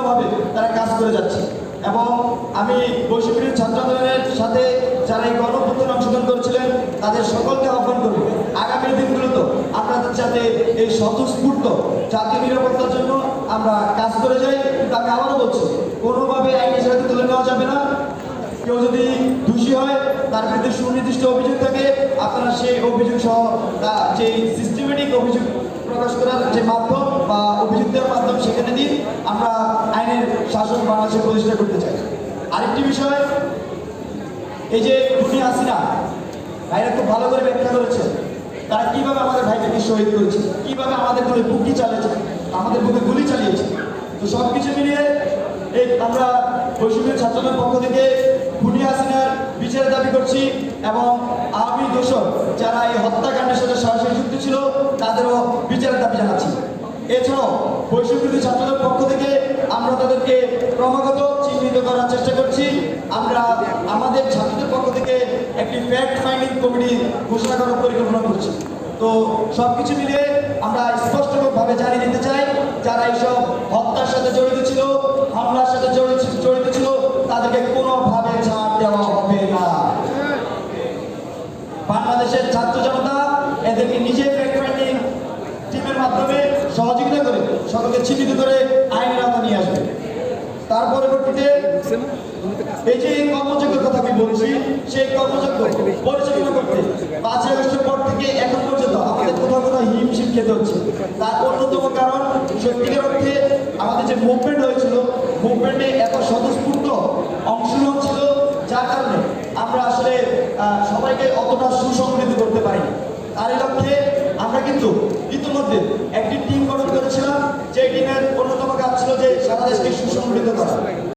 ভাবে তারা কাজ করে যাচ্ছে। এবং আমি বৈষম্যবিরোধী ছাত্র আন্দোলনের সাথে যারা এই গণঅভ্যুত্থানে অংশগ্রহণ করেছিলেন তাদের সকলকে আহ্বান করব আগামী দিনগুলোতে আপনাদের যাতে এই স্বতঃস্ফূর্ত জাতীয় নিরাপত্তার জন্য আমরা কাজ করে যাই। কিন্তু আমি আবারও বলছি, কোনোভাবে আইনের সাথে তুলে নেওয়া যাবে না। কেউ যদি দোষী হয়, তার বিরুদ্ধে সুনির্দিষ্ট অভিযোগ থাকে, আপনারা সেই অভিযোগ সহ যে সিস্টেমেটিক অভিযোগ প্রকাশ করার যে মাধ্যম বা অভিযোগ দেওয়ার মাধ্যম সেখানে দিন। আমরা আইনের শাসন বাংলাদেশে প্রতিষ্ঠা করতে চাই। আরেকটি বিষয়, এই যে খুনি হাসিনা ভাইরা খুব ভালো করে ব্যাখ্যা করেছে তারা কিভাবে আমাদের ভাইকে শহীদ করেছে, কিভাবে আমাদের বুকে বুকি চালিয়েছে, আমাদের বুকে গুলি চালিয়েছে। তো সব কিছু মিলিয়ে এই আমরা বৈষম্যবিরোধী ছাত্রদের পক্ষ থেকে খুনি হাসিনার বিচারের দাবি করছি এবং আওয়ামী দোষর যারা এই হত্যাকাণ্ডের সাথে সরাসরি যুক্ত ছিল তাদেরও বিচারের দাবি জানাচ্ছি। এছাড়াও বৈষম্যবিরোধী ছাত্রদের পক্ষ থেকে আমরা তাদেরকে ক্রমাগত চিহ্নিত করার চেষ্টা করছি। আমরা আমাদের ছাত্রদের পক্ষ থেকে একটি ফ্যাক্ট ফাইন্ডিং কমিটি ঘোষণা করার পরিকল্পনা করছি। তো সবকিছু মিলিয়ে আমরা স্পষ্টভাবে জানিয়ে দিতে চাই, যারা এইসব হত্যার সাথে জড়িত ছিল, হামলার সাথে জড়িত ছিল, তাদেরকে কোনোভাবে ছাড় দেওয়া হবে না। বাংলাদেশের ছাত্র জনতা এদেরকে নিজে ফ্যাক্ট ফাইন্ডিং টিমের মাধ্যমে সহযোগিতা করে সকলকে চিহ্নিত করে আইনের আওতায় নিয়ে আসবে। তার পরবর্তীতে এই যে কর্মযোগ্যের কথা আমি বলছি, সেই কর্মযোগ্য পরিচালনা করতে 5 আগস্টের পর থেকে এখন পর্যন্ত আমাদের কোথাও কোথাও হিমশিম খেতে হচ্ছে। তার অন্যতম কারণ সত্যিকার অর্থে আমাদের যে মুভমেন্ট হয়েছিল, মুভমেন্টে এত স্বতঃস্ফূর্ত অংশগ্রহণ ছিল, যার কারণে আমরা আসলে সবাইকে অতটা সুসংগঠিত করতে পারিনি। তার এই লক্ষ্যে আমরা কিন্তু ইতিমধ্যে একটি টিম গঠন করেছিলাম, যে টিমের অন্যতম কাজ ছিল যে সারা দেশকে সুসংগঠিত করা।